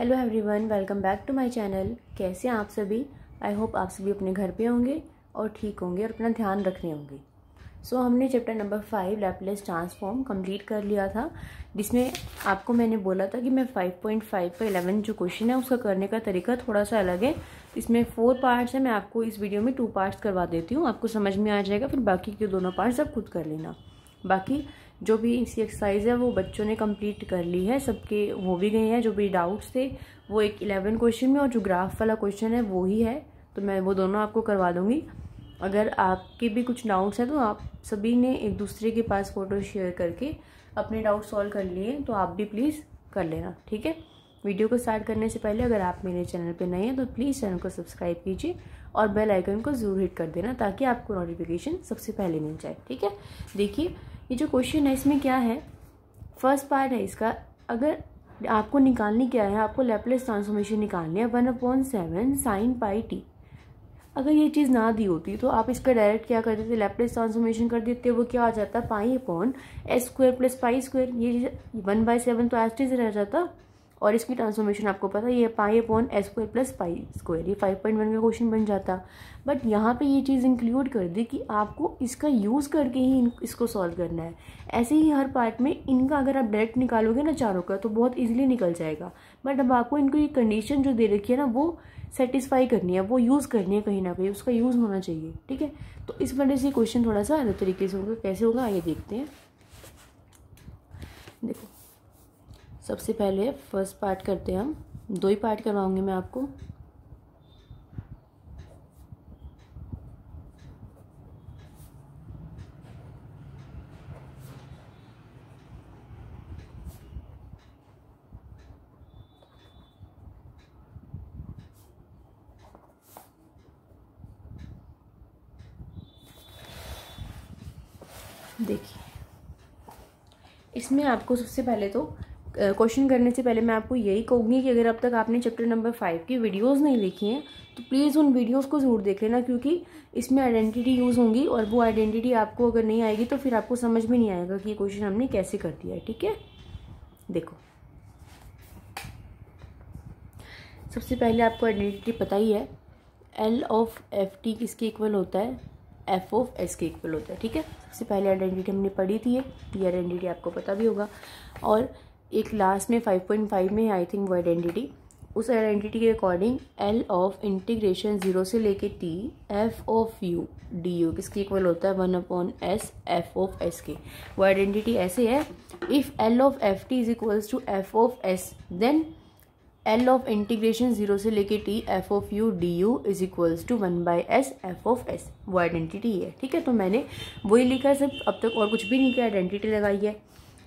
Hello everyone, welcome back to my channel. कैसे हैं आप सभी? आई होप आप सभी अपने घर पे होंगे और ठीक होंगे और अपना ध्यान रख रहे होंगे। हमने chapter number 5 Laplace transform complete कर लिया था, जिसमें आपको मैंने बोला था कि मैं 5.5 का 11 जो क्वेश्चन है उसका करने का तरीका थोड़ा सा अलग है। इसमें 4 पार्ट्स है, मैं आपको इस वीडियो में 2 पार्ट्स करवा देती हूँ, आपको समझ में आ जाएगा। फिर बाकी के दोनों पार्ट्स आप खुद कर लेना। बाकी जो भी इसकी एक्सरसाइज है वो बच्चों ने कंप्लीट कर ली है, सबके हो भी गए हैं। जो भी डाउट्स थे वो एक 11 क्वेश्चन में और जो ग्राफ वाला क्वेश्चन है वो ही है, तो मैं वो दोनों आपको करवा दूंगी। अगर आपके भी कुछ डाउट्स हैं तो आप सभी ने एक दूसरे के पास फ़ोटो शेयर करके अपने डाउट सॉल्व कर लिए, तो आप भी प्लीज़ कर लेना, ठीक है। वीडियो को स्टार्ट करने से पहले अगर आप मेरे चैनल पे नए हैं तो प्लीज़ चैनल को सब्सक्राइब कीजिए और बेल आइकन को ज़रूर हिट कर देना ताकि आपको नोटिफिकेशन सबसे पहले मिल जाए, ठीक है। देखिए ये जो क्वेश्चन है इसमें क्या है, फर्स्ट पार्ट है इसका। अगर आपको निकालनी क्या है, आपको लैपलेस ट्रांसफॉर्मेशन निकालनी है 1/7 sin पाई टी। अगर ये चीज़ ना दी होती तो आप इसका डायरेक्ट क्या कर देते, लैपलेस ट्रांसफॉर्मेशन कर देते। वो क्या आ जाता, पाई/s² प्लस पाई²। ये 1/7 तो एज इट इज रह जाता और इसकी ट्रांसफॉर्मेशन आपको पता ये पाई/s² प्लस पाई²। ये 5.1 का क्वेश्चन बन जाता। बट यहाँ पे ये चीज़ इंक्लूड कर दी कि आपको इसका यूज़ करके ही इसको सॉल्व करना है। ऐसे ही हर पार्ट में इनका अगर आप डायरेक्ट निकालोगे ना चारों का तो बहुत इजीली निकल जाएगा। बट अब आपको इनको ये कंडीशन जो दे रखी है ना वो सेटिस्फाई करनी है, वो यूज़ करनी है, कहीं ना कहीं उसका यूज़ होना चाहिए, ठीक है। तो इस वजह से क्वेश्चन थोड़ा सा अलग तरीके से होगा। कैसे होगा आइए देखते हैं। देखो सबसे पहले फर्स्ट पार्ट करते हैं हम, 2 ही पार्ट करवाऊंगी मैं आपको। देखिए इसमें आपको सबसे पहले तो क्वेश्चन करने से पहले मैं आपको यही कहूँगी कि अगर अब तक आपने चैप्टर नंबर 5 की वीडियोस नहीं देखी हैं तो प्लीज़ उन वीडियोस को ज़रूर देख लेना, क्योंकि इसमें आइडेंटिटी यूज़ होंगी और वो आइडेंटिटी आपको अगर नहीं आएगी तो फिर आपको समझ में नहीं आएगा कि ये क्वेश्चन हमने कैसे कर दिया है, ठीक है। देखो सबसे पहले आपको आइडेंटिटी पता ही है, L/Ft किसके इक्वल होता है, F/s के इक्वल होता है, ठीक है। सबसे पहले आइडेंटिटी हमने पढ़ी थी, ये आइडेंटिटी आपको पता भी होगा। और एक लास्ट में 5.5 में आई थिंक वो आइडेंटिटी, उस आइडेंटिटी के अकॉर्डिंग L/इंटीग्रेशन 0 से लेके t f(u) du किसके इक्वल होता है 1/s F(s) के। वो आइडेंटिटी ऐसे है, if L/Ft is equals to F(s) then L/इंटीग्रेशन 0 से लेके t f(u) du is equals to 1/s F(s). वो आइडेंटिटी है, ठीक है। तो मैंने वही लिखा है सिर्फ, अब तक और कुछ भी नहीं किया, आइडेंटिटी लगाई है।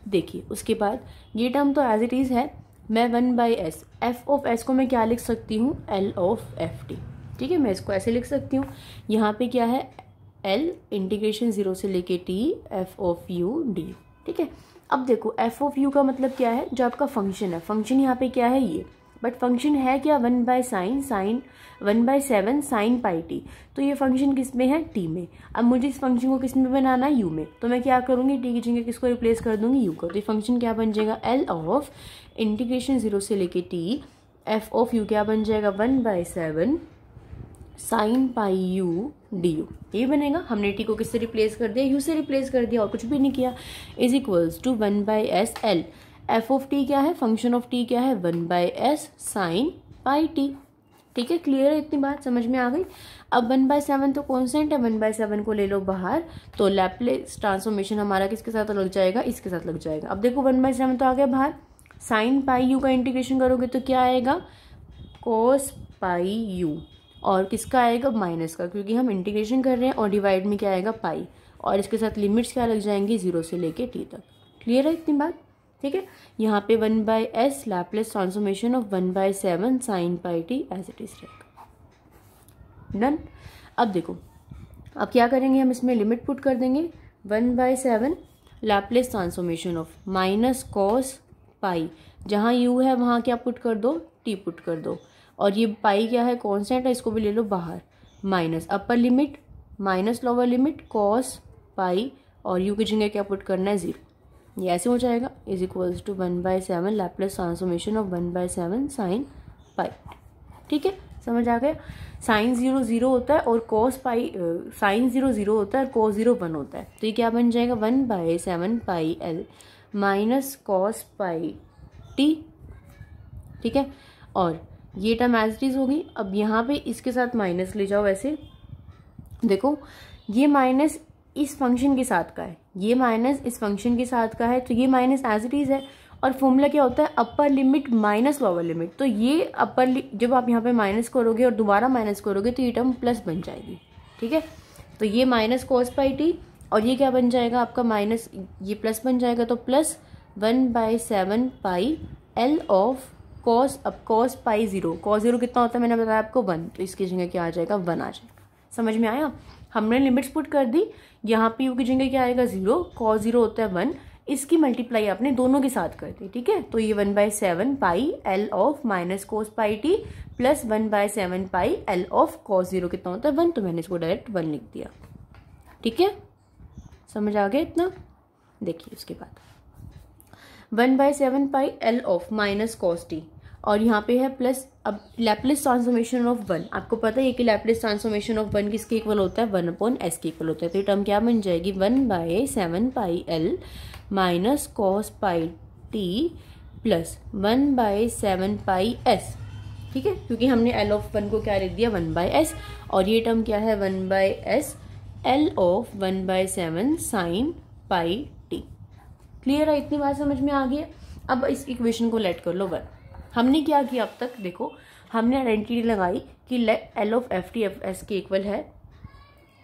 देखिए उसके बाद ये टर्म तो एज इट इज़ है, मैं 1/s F(s) को मैं क्या लिख सकती हूँ, L/Ft, ठीक है। मैं इसको ऐसे लिख सकती हूँ। यहाँ पे क्या है, L इंटीग्रेशन 0 से लेके t f(u) du, ठीक है। अब देखो f(u) का मतलब क्या है, जो आपका फंक्शन है, फंक्शन यहाँ पे क्या है ये, बट फंक्शन है क्या 1/7 sin पाई टी। तो ये फंक्शन किस में है, t में। अब मुझे इस फंक्शन को किस में बनाना है, u में। तो मैं क्या करूँगी, t की जगह किसको रिप्लेस कर दूंगी, u को। तो ये फंक्शन क्या बन जाएगा, L इंटीग्रेशन 0 से लेके t f(u) क्या बन जाएगा 1/7 sin पाई u du, ये बनेगा। हमने t को किससे रिप्लेस कर दिया, u से रिप्लेस कर दिया और कुछ भी नहीं किया। Is equals to 1/s L f(t) क्या है, फंक्शन ऑफ t क्या है 1/s sin पाई t, ठीक है। क्लियर है, इतनी बात समझ में आ गई। अब 1/7 तो कॉन्स्टेंट है, 1/7 को ले लो बाहर, तो लैपलेस ट्रांसफॉर्मेशन हमारा किसके साथ लग जाएगा, इसके साथ लग जाएगा। अब देखो 1/7 तो आ गया बाहर, sin पाई u का इंटीग्रेशन करोगे तो क्या आएगा, cos पाई u, और किसका आएगा, माइनस का, क्योंकि हम इंटीग्रेशन कर रहे हैं। और डिवाइड में क्या आएगा, पाई, और इसके साथ लिमिट्स क्या लग जाएंगी 0 से लेके t तक। क्लियर है इतनी बात, ठीक है। यहाँ पे 1/s Laplace transformation of 1/7 sin pi T as it is रहेगा। डन। अब देखो अब क्या करेंगे, हम इसमें लिमिट पुट कर देंगे, 1/7 Laplace transformation of minus cos pi, जहाँ u है वहाँ क्या पुट कर दो, t पुट कर दो, और ये पाई क्या है, कांस्टेंट है, इसको भी ले लो बाहर, minus upper limit minus lower limit cos pi, और u की जगह क्या पुट करना है 0, ये ऐसे हो जाएगा, is equals to 1/7 Laplace transformation of 1/7 sine pi. ठीक है, समझ आ गया। साइन 0 0 होता है और कोस पाई, साइन 0 0 होता है और कोस 0 1 होता है। तो ये क्या बन जाएगा 1/7 pi L minus cos pi T. ठीक है, और ये टर्म एज इट इज होगी। अब यहाँ पे इसके साथ माइनस ले जाओ। वैसे देखो ये माइनस इस फंक्शन के साथ का है, ये माइनस इस फंक्शन के साथ का है, तो ये माइनस एज इट इज है। और फॉर्मूला क्या होता है, upper limit minus lower limit. तो ये जब आप यहाँ पे माइनस करोगे और दोबारा माइनस करोगे तो ये टर्म प्लस बन जाएगी। ठीक है, तो ये माइनस कॉस पाई टी और ये क्या बन जाएगा आपका माइनस, ये प्लस बन जाएगा। तो plus 1/7 pi L of cos, अब कॉस पाई 0, कॉस 0 कितना होता है मैंने बताया आपको 1, तो इसकी जगह क्या आ जाएगा 1 आ जाएगा। समझ में आया, हमने लिमिट्स पुट कर दी। यहाँ पे यू की जगह क्या आएगा 0, कॉस 0 होता है 1, इसकी मल्टीप्लाई आपने दोनों के साथ कर दी। ठीक है, तो ये 1/7 pi L of minus cos pi T plus 1/7 pi L of cos 0 कितना होता है 1, तो मैंने इसको डायरेक्ट 1 लिख दिया। ठीक है, समझ आ गया इतना। देखिए उसके बाद 1/7 pi L of minus cos T और यहाँ पे है प्लस, अब लैप्लेस ट्रांसफॉर्मेशन ऑफ 1, आपको पता है कि लैप्लेस ट्रांसफॉर्मेशन ऑफ 1 किसके इक्वल होता है 1/s के इक्वल होता है। तो ये टर्म क्या बन जाएगी 1/7 pi L minus cos pi T plus 1/7 pi S. ठीक है, क्योंकि हमने एल ऑफ 1 को क्या लिख दिया 1/s और ये टर्म क्या है 1/s L of 1/7 sine pi T. Clear है, इतनी बात समझ में आ गई है। अब इस इक्वेशन को लेट कर लो 1। हमने क्या किया अब तक, देखो हमने आइडेंटिटी लगाई कि L of F T F S के इक्वल है।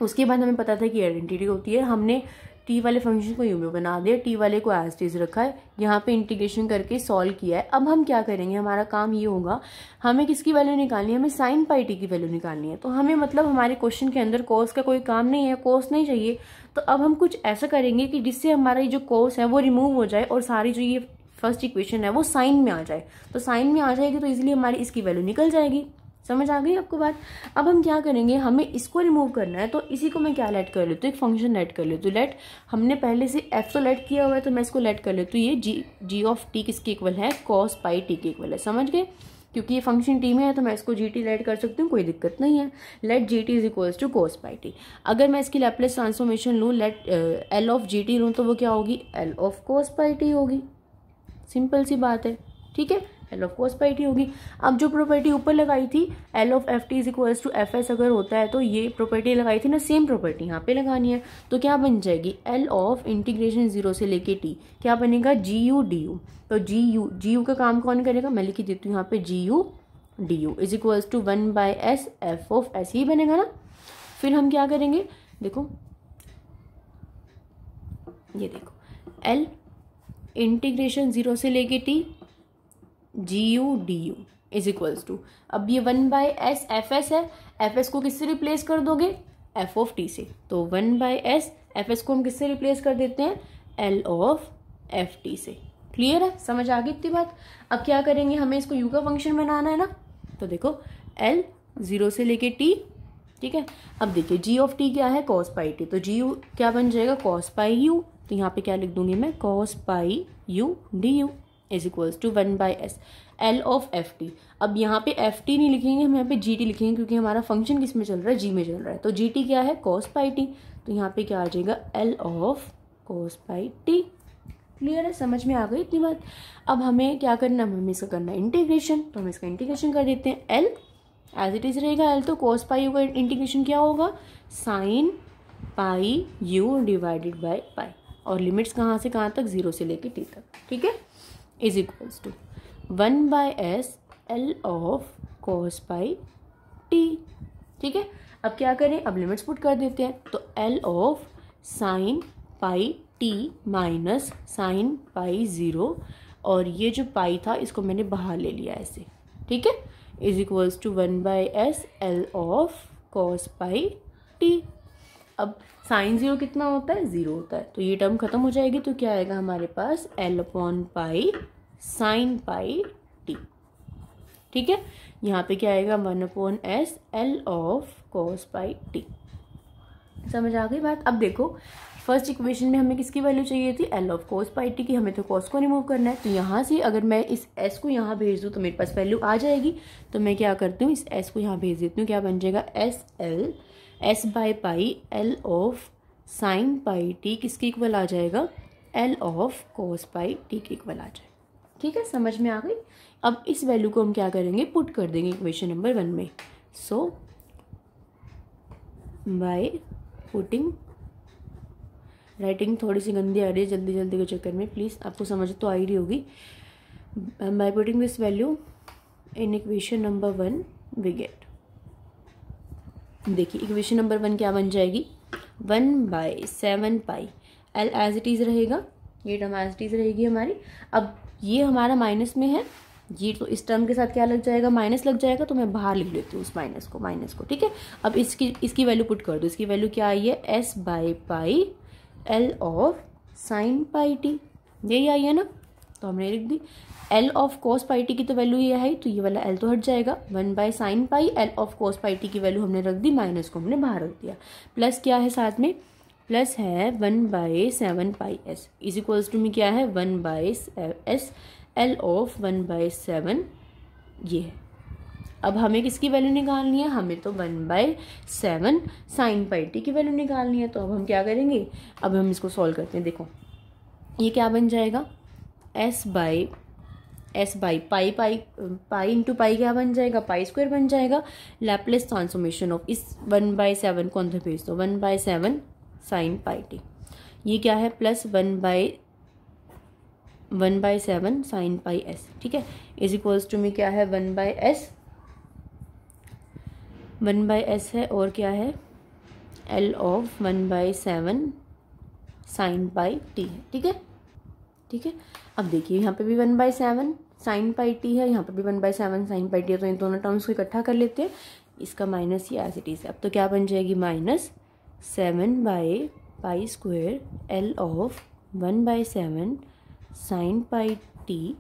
उसके बाद हमें पता था कि आइडेंटिटी होती है, हमने टी वाले फंक्शन को यू में बना दिया, टी वाले को एज टीज रखा है, यहाँ पे इंटीग्रेशन करके सॉल्व किया है। अब हम क्या करेंगे, हमारा काम ये होगा, हमें किसकी वैल्यू निकालनी है, हमें साइन पाई टी की वैल्यू निकालनी है। तो हमें मतलब हमारे क्वेश्चन के अंदर कोस का कोई काम नहीं है, कोस नहीं चाहिए। तो अब हम कुछ ऐसा करेंगे कि जिससे हमारा ये जो कोस है वो रिमूव हो जाए और सारी जो ये फर्स्ट इक्वेशन है वो साइन में आ जाए। तो साइन में आ जाएगी तो इसलिए हमारी इसकी वैल्यू निकल जाएगी। समझ आ गई आपको बात। अब हम क्या करेंगे, हमें इसको रिमूव करना है, तो इसी को मैं क्या लेट कर लेती हूँ, एक फंक्शन लेट कर लेती हूँ। लेट हमने पहले से एफ तो लेट किया हुआ है, तो मैं इसको लेट कर लेती हूँ। ये जी ऑफ टी किसके इक्वल है, कॉस पाई टी के इक्वल है। समझ गए, क्योंकि ये फंक्शन टी में है तो मैं इसको जी टी लेट कर सकती हूँ, कोई दिक्कत नहीं है। Let G T is equals to cos pi T. अगर मैं इसकी लैप्लेस ट्रांसफॉर्मेशन लूँ, let L of G T लूँ, तो वो क्या होगी, L of cos pi T होगी। सिंपल सी बात है। ठीक है, L of cos pi T होगी। अब जो प्रॉपर्टी ऊपर लगाई थी L of F T is equals to F S अगर होता है, तो ये प्रॉपर्टी लगाई थी ना, सेम प्रॉपर्टी यहाँ पे लगानी है। तो क्या बन जाएगी, एल ऑफ इंटीग्रेशन 0 से लेके टी क्या बनेगा जी यू डी यू। तो जी यू का काम कौन करेगा, मैं लिख देती हूँ यहाँ पे G U D U is equals to 1/s F of S ही बनेगा ना। फिर हम क्या करेंगे, देखो ये देखो एल इंटीग्रेशन 0 से लेके T G U D U is equals to, अब ये 1/s एफ एस है, एफ एस को किससे रिप्लेस कर दोगे, एफ ऑफ टी से। तो 1/s एफ एस को हम किससे रिप्लेस कर देते हैं, एल ऑफ एफ टी से। क्लियर है, समझ आ गई इतनी बात। अब क्या करेंगे, हमें इसको यू का फंक्शन बनाना है ना। तो देखो एल 0 से लेके टी, ठीक है। अब देखिए जी ऑफ टी क्या है, कॉस पाई टी, तो जी यू क्या बन जाएगा, कॉस पाई यू। तो यहाँ पे क्या लिख दूंगी मैं, cos pi U D U is equals to 1/s L of F T. अब यहाँ पे एफ टी नहीं लिखेंगे, हम यहाँ पे जी टी लिखेंगे, क्योंकि हमारा फंक्शन किस में चल रहा है, जी में चल रहा है। तो जी टी क्या है, कॉस पाई टी। तो यहाँ पे क्या आ जाएगा, L of cos pi T. Clear है, समझ में आ गई इतनी बात। अब हमें क्या करना है, हमें इसका करना है इंटीग्रेशन। तो हम इसका इंटीग्रेशन कर देते हैं, एल एज इट इज रहेगा एल, तो कॉस पाई यू का इंटीग्रेशन क्या होगा, sine pi you divided by pi, और लिमिट्स कहाँ से कहाँ तक, 0 से लेके टी तक। ठीक है, is equals to 1/s L of cos pi T. ठीक है, अब क्या करें, अब लिमिट्स पुट कर देते हैं। तो L of sine pi T minus sine pi 0, और ये जो पाई था इसको मैंने बाहर ले लिया ऐसे। ठीक है, is equals to 1/s L of cos pi T. अब साइन 0 कितना होता है, 0 होता है, तो ये टर्म खत्म हो जाएगी। तो क्या आएगा हमारे पास, L upon pi sine pi T. ठीक है, यहाँ पे क्या आएगा, 1/s L of cos pi T. समझ आ गई बात। अब देखो फर्स्ट इक्वेशन में हमें किसकी वैल्यू चाहिए थी, L of cos pi T की, हमें तो कोस को रिमूव करना है। तो यहाँ से अगर मैं इस एस को यहाँ भेज दूँ तो मेरे पास वैल्यू आ जाएगी। तो मैं क्या करती हूँ, इस एस को यहाँ भेज देती हूँ, क्या बन जाएगा, S L S by pi L of sine pi T किसके इक्वल आ जाएगा, L of cos pi T के इक्वल आ जाएगा। ठीक है, समझ में आ गई। अब इस वैल्यू को हम क्या करेंगे, पुट कर देंगे इक्वेशन नंबर 1 में। सो बाय पुटिंग, राइटिंग थोड़ी सी गंदी आ रही है जल्दी जल्दी के चक्कर में, प्लीज़ आपको समझ तो आ ही रही होगी। By putting this value in equation number 1 we get, देखिए इक्वेशन नंबर 1 क्या बन जाएगी, 1/7 pi L as it is रहेगा, ये टर्म एज इट इज़ रहेगी हमारी। अब ये हमारा माइनस में है, ये तो इस टर्म के साथ क्या लग जाएगा, माइनस लग जाएगा, तो मैं बाहर लिख लेती हूँ उस माइनस को। ठीक है, अब इसकी वैल्यू पुट कर दो। इसकी वैल्यू क्या आई है, S by pi L of sine pi T, यही आई है ना, तो हमने लिख दी। L of cos pi T की तो वैल्यू ये है, तो ये वाला एल तो हट जाएगा। 1/sin pi L of cos pi T की वैल्यू हमने रख दी, माइनस को हमने बाहर रख दिया। प्लस क्या है साथ में, प्लस है 1/7 pi S is equals to में क्या है, 1/s एल ऑफ 1/7 ये है। अब हमें किसकी वैल्यू निकालनी है, हमें तो 1/7 साइन पाई टी की वैल्यू निकालनी है। तो अब हम क्या करेंगे, अब हम इसको सॉल्व करते हैं। देखो ये क्या बन जाएगा, S by pi into pi क्या बन जाएगा, पाई स्क्वायर बन जाएगा। लैपलेस ट्रांसफॉर्मेशन ऑफ इस 1/7 को अंदर भेज दो, 1/7 साइन पाई टी, ये क्या है, प्लस 1/7 साइन पाई एस। ठीक है, इज इक्वल्स टू में क्या है, 1/s है, और क्या है, L of 1/7 sine pi T है। ठीक है, अब देखिए यहाँ पे भी 1/7 साइन पाई टी है, यहाँ पे भी 1/7 साइन पाई टी है, तो इन दोनों टर्म्स को इकट्ठा कर लेते हैं। इसका माइनस ये एज इट इज। अब तो क्या बन जाएगी, -7/पाई square L of 1/7 sine pi T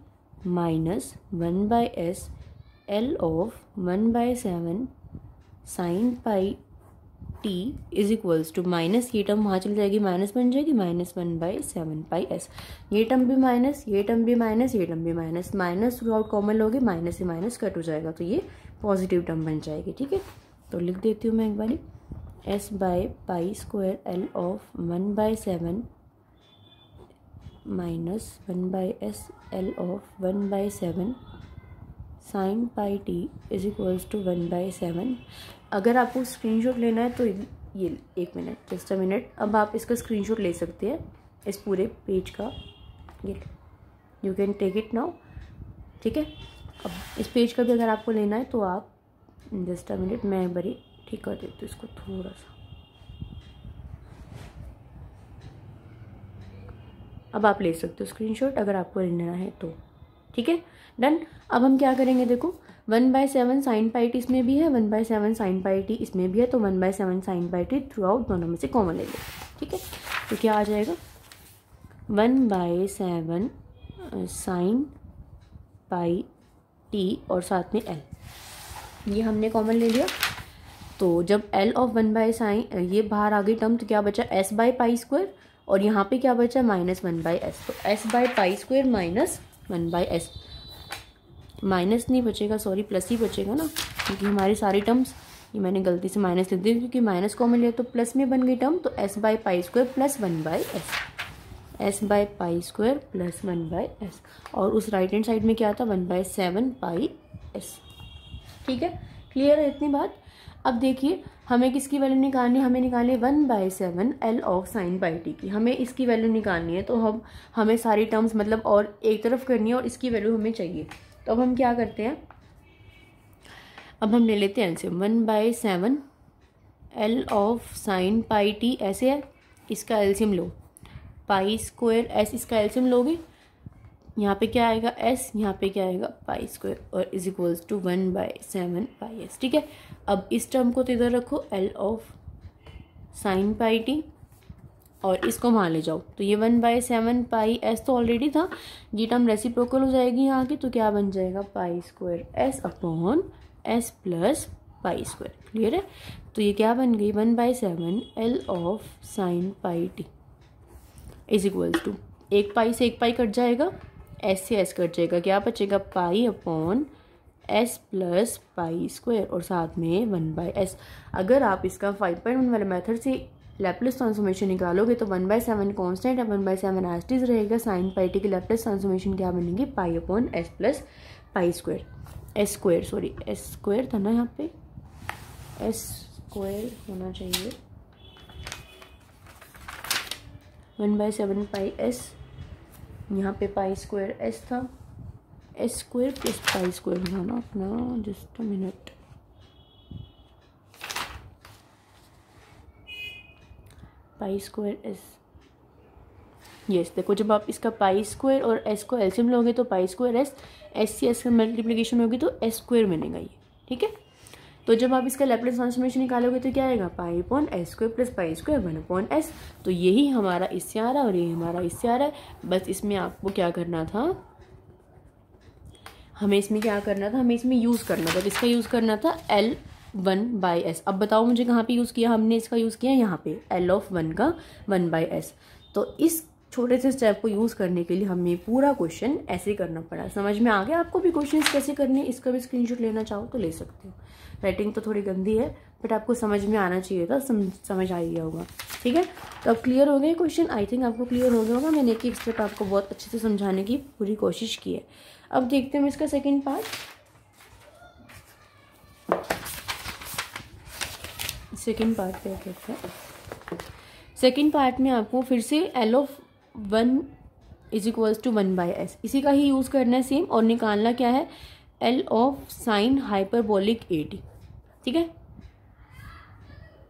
minus 1/s L of 1/7 sine pi T is equals to minus, ये टर्म वहाँ चली जाएगी, माइनस बन जाएगी, -1/7 पाई एस। ये टर्म भी माइनस, ये टर्म भी माइनस, ये टर्म भी minus, minus throughout common लोगे, माइनस से माइनस कट हो जाएगा, तो ये पॉजिटिव टर्म बन जाएगी। ठीक है, तो लिख देती हूँ मैं एक बारी, S by pi square L of 1/7 minus 1/s L of 1/7 sine pi T is equals to 1/7। अगर आपको स्क्रीनशॉट लेना है तो ये एक मिनट, जस्ट अ मिनट, अब आप इसका स्क्रीनशॉट ले सकते हैं इस पूरे पेज का, ये you can take it now. ठीक है, अब इस पेज का भी अगर आपको लेना है तो आप, जस्ट अ मिनट, मैं एक बारी ठीक कर देती हूँ इसको थोड़ा सा। अब आप ले सकते हो स्क्रीनशॉट अगर आपको लेना है तो। ठीक है, डन। अब हम क्या करेंगे, देखो 1/7 साइन पाई टी इसमें भी है, 1/7 साइन पाई टी इसमें भी है, तो 1/7 sine pi T through out दोनों में से कॉमन ले लेते हैं। ठीक है, तो क्या आ जाएगा, 1/7 साइन पाई टी और साथ में एल, ये हमने कॉमन ले लिया। तो जब एल ऑफ 1/साइन ये बाहर आ गई टर्म, तो क्या बचा, एस बाय पाई स्क्वायर, और यहाँ पे क्या बचा, -1/s, तो S by pi square minus 1/s, minus नहीं बचेगा, सॉरी प्लस ही बचेगा ना, क्योंकि हमारी सारी टर्म्स, ये मैंने गलती से माइनस लिख दी क्योंकि माइनस कॉमन लिया तो प्लस में बन गई टर्म, तो S by pi square plus 1/s, S by pi square plus 1/s, और उस राइट हैंड साइड में क्या था, 1/7 पाई एस। ठीक है, क्लियर है इतनी बात। अब देखिए हमें किसकी वैल्यू निकालनी है, हमें निकालनी है 1/7 L of sine pi T की, हमें इसकी वैल्यू निकालनी है। तो हमें सारी टर्म्स मतलब और एक तरफ करनी है और इसकी वैल्यू हमें चाहिए। तो अब हम क्या करते हैं, अब हम ले लेते हैं LCM, 1/7 L of sine pi T ऐसे है, इसका एलसीएम लो, पाई स्क्वायर एस, इसका एलसीएम लोगे, यहाँ पे क्या आएगा एस, यहाँ पे क्या आएगा पाई स्क्वायर, और is equals to 1/7 pi S. ठीक है, अब इस टर्म को तो इधर रखो, L of sine pi T, और इसको वहाँ ले जाओ, तो ये 1/7 पाई एस तो ऑलरेडी था, ये टर्म रेसिप्रोकल हो जाएगी यहाँ की, तो क्या बन जाएगा, pi square S upon S plus pi square. Clear है, तो ये क्या बन गई, 1/7 L of sine pi T. Is equals to, एक पाई से एक पाई कट जाएगा, एस से एस कट जाएगा, क्या बचेगा pi upon S plus pi square और साथ में 1/s। अगर आप इसका 5.1 वाले मेथड से लैप्लेस ट्रांसफॉर्मेशन निकालोगे तो 1/7 कॉन्स्टेंट है, 1/7 एज इट इज रहेगा। साइन पाई टी की लैप्लेस ट्रांसफॉर्मेशन क्या बनेगी, पाई upon S plus pi square, S square था ना, यहाँ पे एस स्क्वायर होना चाहिए, 1/7 पाई एस, यहाँ पे पाई स्क्वायर एस था, S square plus pi square था ना अपना, just a minute, pi square S, yes. देखो जब आप इसका पाई स्क्वायर और एस को एलसीएम लोगे तो pi square S, S C S का मल्टीप्लिकेशन होगी तो एस स्क्वायर बनेगा ये, ठीक है। तो जब आप इसका लैप्लेस ट्रांसफॉर्मेशन निकालोगे तो क्या आएगा, पाई upon S square plus pi square 1 upon S. तो यही हमारा इससे आ रहा है और यही हमारा इससे आ रहा है। बस इसमें आपको क्या करना था, हमें इसमें क्या करना था, हमें इसमें यूज़ करना था, इसका यूज़ करना था L1/s। अब बताओ मुझे कहाँ पे यूज़ किया हमने, इसका यूज़ किया यहाँ पे L(1) का 1/s। तो इस छोटे से स्टेप को यूज़ करने के लिए हमें पूरा क्वेश्चन ऐसे करना पड़ा। समझ में आ गया आपको भी क्वेश्चन कैसे करने, इसका भी स्क्रीनशॉट लेना चाहो तो ले सकते हो। राइटिंग तो थोड़ी गंदी है बट आपको समझ में आना चाहिए था, समझ आ गया होगा, ठीक है। तो अब क्लियर हो गए क्वेश्चन, आई थिंक आपको क्लियर हो गया होगा। मैंने एक एक स्टेप आपको बहुत अच्छे से समझाने की पूरी कोशिश की है। अब देखते हैं इसका सेकंड पार्ट। सेकंड पार्ट पे कहते हैं, सेकंड पार्ट में आपको फिर से L(1) is equals to 1/s, इसी का ही यूज़ करना है सेम, और निकालना क्या है, L ऑफ साइन हाइपरबोलिक 80, ठीक है।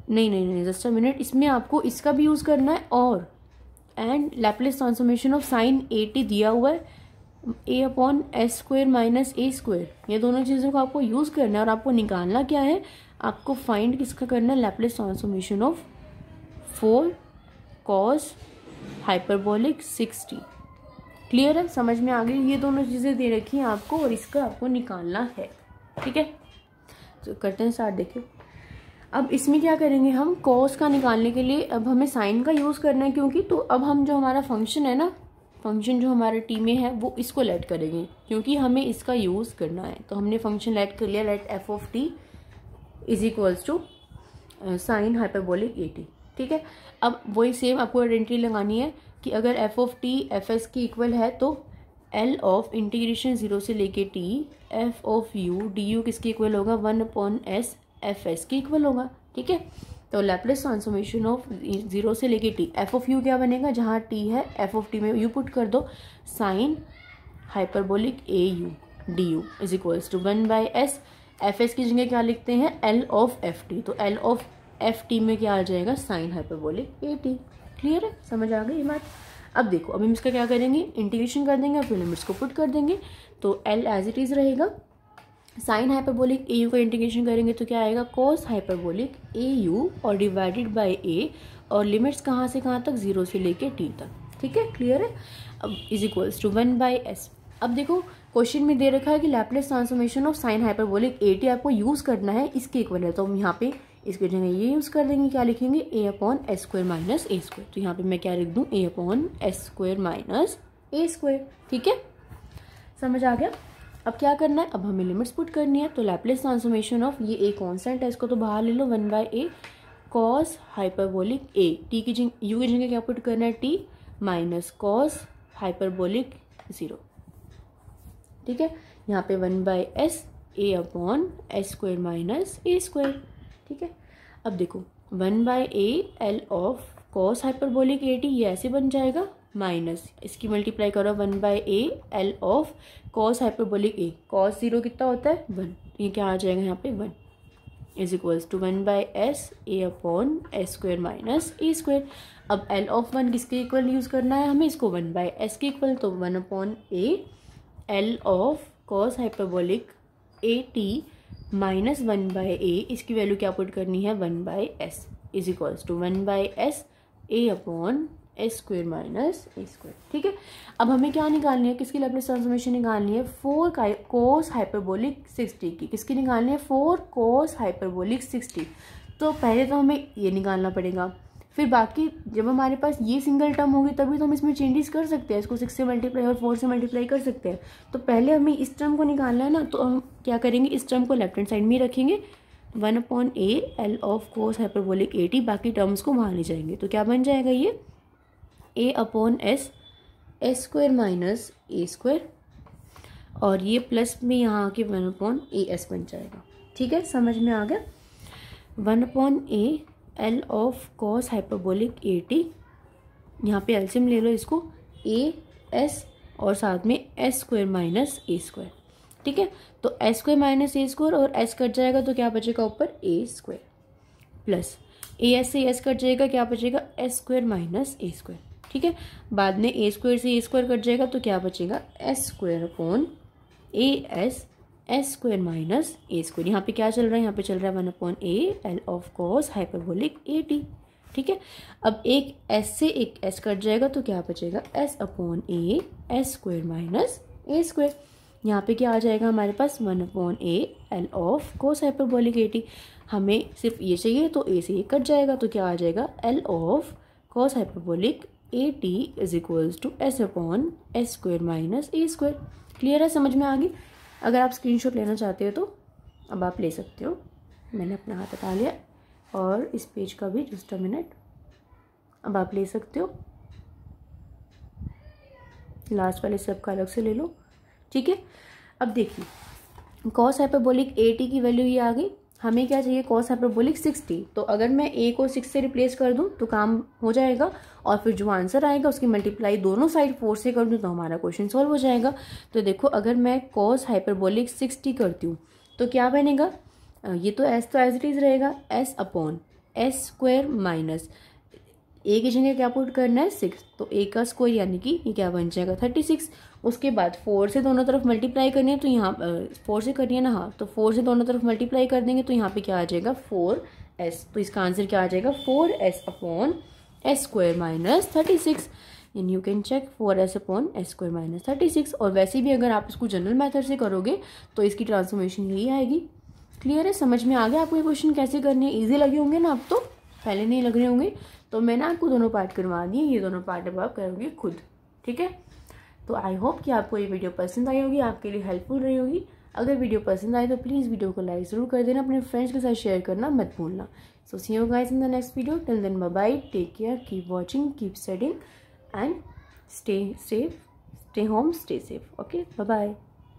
नहीं जस्ट अ मिनट, इसमें आपको इसका भी यूज़ करना है और and Laplace transformation of sine 80 दिया हुआ है, a upon S square minus A square, ये दोनों चीज़ों को आपको यूज़ करना है और आपको निकालना क्या है, आपको फाइंड किसका करना है, Laplace transformation of 4 cos hyperbolic 60। Clear है, समझ में आ गई। ये दोनों चीज़ें दे रखी हैं आपको और इसका आपको निकालना है, ठीक है। तो करते हैं स्टार्ट। देखिए अब इसमें क्या करेंगे हम, कॉस का निकालने के लिए अब हमें साइन का यूज़ करना है, क्योंकि तो अब हम जो हमारा फंक्शन है ना, फंक्शन जो हमारे टी में है वो इसको लेट करेंगे, क्योंकि हमें इसका यूज़ करना है। तो हमने फंक्शन लेट कर लिया, let F of T is equals to sine hyperbolic 80, ठीक है। अब वही सेम आपको आइडेंटिटी लगानी है कि अगर F of T F S की इक्वल है तो एल ऑफ इंटीग्रेशन 0 से लेके T F of you D you किसकी इक्वल होगा, 1 अपॉन एस एफ एस की इक्वल होगा, ठीक है। तो लैप्लेस ट्रांसफॉर्मेशन ऑफ 0 से लेके टी, एफ ऑफ यू क्या बनेगा, जहाँ टी है एफ ऑफ टी में यू पुट कर दो, sine hyperbolic A U D U is equals to 1/s। F S की जगह क्या लिखते हैं, एल ऑफ एफ टी, तो एल ऑफ एफ टी में क्या आ जाएगा, sine hyperbolic A T. Clear है, समझ आ गई ये बात। अब देखो अब हम इसका क्या करेंगे, इंटीग्रेशन कर देंगे और फिर लिमिट्स को पुट कर देंगे, तो एल एज इट इज रहेगा, साइन हाइपरबोलिक ए यू का इंटीग्रेशन करेंगे तो क्या आएगा, कॉस हाइपरबोलिक ए यू और डिवाइडेड बाय ए, और लिमिट्स कहाँ से कहाँ तक, 0 से लेके टी तक, ठीक है। क्लियर है। अब इज इक्वल्स टू 1/s। अब देखो क्वेश्चन में दे रखा है कि Laplace transformation of sine hyperbolic 80 आपको यूज़ करना है, इसके इक्वल है, तो हम यहाँ पे इसकी जगह ये यूज़ कर देंगे, क्या लिखेंगे, a upon S square minus A square. तो यहाँ पे मैं क्या लिख दूँ, a upon S square minus A square, ठीक है। समझ आ गया। अब क्या करना है, अब हमें लिमिट्स पुट करनी है, तो लैप्लेस ट्रांसफॉर्मेशन ऑफ ये ए कॉन्स्टेंट है, इसको तो बाहर ले लो, 1/a cos hyperbolic A, T की जगह यू की जगह क्या पुट करना है, टी माइनस कॉस हाइपरबोलिक 0, ठीक है। यहाँ पे 1/s a upon S square minus A square, ठीक है। अब देखो 1/a L of cos hyperbolic 80 ये ऐसे बन जाएगा, माइनस इसकी मल्टीप्लाई करो 1/a L of cos hyperbolic A, cos 0 कितना होता है 1, ये क्या आ जाएगा यहाँ पे 1 is equals to 1/s a upon S square minus A square. अब एल ऑफ 1 किसके इक्वल यूज़ करना है हमें, इसको 1/s के इक्वल, तो 1 upon a L of cos hyperbolic A T minus 1/a, इसकी वैल्यू क्या पुट करनी है 1/s is equals to 1/s a upon S square minus A square, ठीक है। अब हमें क्या निकालनी है, किसकी लैप्लेस ट्रांसफॉर्मेशन निकालनी है, 4 कोस हाइपरबोलिक 60 की, किसकी निकालनी है, 4 कोस हाइपरबोलिक 60। तो पहले तो हमें ये निकालना पड़ेगा, फिर बाकी जब हमारे पास ये सिंगल टर्म होगी तभी तो हम इसमें चेंजेस कर सकते हैं, इसको 6 से मल्टीप्लाई और 4 से मल्टीप्लाई कर सकते हैं। तो पहले हमें इस टर्म को निकालना है ना, तो हम क्या करेंगे, इस टर्म को लेफ्ट हैंड साइड में ही रखेंगे, 1/a L of cos hyperbolic 80, बाकी टर्म्स को वहाँ ले जाएंगे। तो क्या बन जाएगा ये a/s s² माइनस a², और ये प्लस में यहाँ आके 1/as बन जाएगा। ठीक है, समझ में आ गया। 1/a L of cos hyperbolic 80, यहाँ पे एलसीएम ले लो इसको, a/s और साथ में s² माइनस a²। ठीक है, तो s² माइनस a² और s कट जाएगा तो क्या बचेगा ऊपर a² प्लस as से s कट जाएगा, क्या बचेगा s² माइनस a²। ठीक है, बाद में a² से a² कट जाएगा तो क्या बचेगा s² upon as s² minus a²। यहाँ पे क्या चल रहा है, यहाँ पे चल रहा है 1/a L of cos hyperbolic 80। ठीक है, अब एक s से एक s कट जाएगा तो क्या बचेगा s upon a s² minus a²। यहाँ पे क्या आ जाएगा हमारे पास 1/a L of cos hyperbolic 80। हमें सिर्फ ये चाहिए तो a से ये कट जाएगा तो क्या आ जाएगा L of cos hyperbolic 80 is equals to s upon s² minus a²। Clear है, समझ में आ गई। अगर आप स्क्रीनशॉट लेना चाहते हो तो अब आप ले सकते हो, मैंने अपना हाथ हटा लिया, और इस पेज का भी जस्ट अ मिनट, अब आप ले सकते हो। लास्ट वाले स्टेप का अलग से ले लो। ठीक है, अब देखिए कॉस हाइपरबोलिक 80 की वैल्यू ये आ गई, हमें क्या चाहिए कॉस हाइपरबोलिक 60। तो अगर मैं a को 6 से रिप्लेस कर दूं तो काम हो जाएगा, और फिर जो आंसर आएगा उसकी मल्टीप्लाई दोनों साइड 4 से कर दूं तो हमारा क्वेश्चन सॉल्व हो जाएगा। तो देखो अगर मैं कॉस हाइपरबोलिक 60 करती हूँ तो क्या बनेगा, ये तो s तो एज इट इज रहेगा, s upon s² minus a की जगह क्या पुट करना है 6, तो a का स्क्वायर यानी कि ये क्या बन जाएगा 36। उसके बाद 4 से दोनों तरफ मल्टीप्लाई करनी है, तो यहाँ 4 से करनी है ना, हाँ, तो 4 से दोनों तरफ मल्टीप्लाई कर देंगे तो यहाँ पे क्या आ जाएगा 4s। तो इसका आंसर क्या आ जाएगा 4s upon s² minus 36। And you can check 4s upon s² minus 36। और वैसे भी अगर आप इसको जनरल मेथड से करोगे तो इसकी ट्रांसफॉर्मेशन यही आएगी। क्लियर है, समझ में आ गया आपको ये क्वेश्चन कैसे करने हैं। ईजी लगे होंगे ना, अब तो पहले नहीं लग रहे होंगे, तो मैंने आपको दोनों पार्ट करवा दिए, ये दोनों पार्ट अब आप करोगे खुद। ठीक है, तो आई होप कि आपको ये वीडियो पसंद आई होगी, आपके लिए हेल्पफुल रही होगी। अगर वीडियो पसंद आए तो प्लीज़ वीडियो को लाइक ज़रूर कर देना, अपने फ्रेंड्स के साथ शेयर करना मत भूलना। So see you guys in the next video, till then bye bye, take care, keep watching, keep studying and stay safe, stay home, stay safe. Okay, bye bye.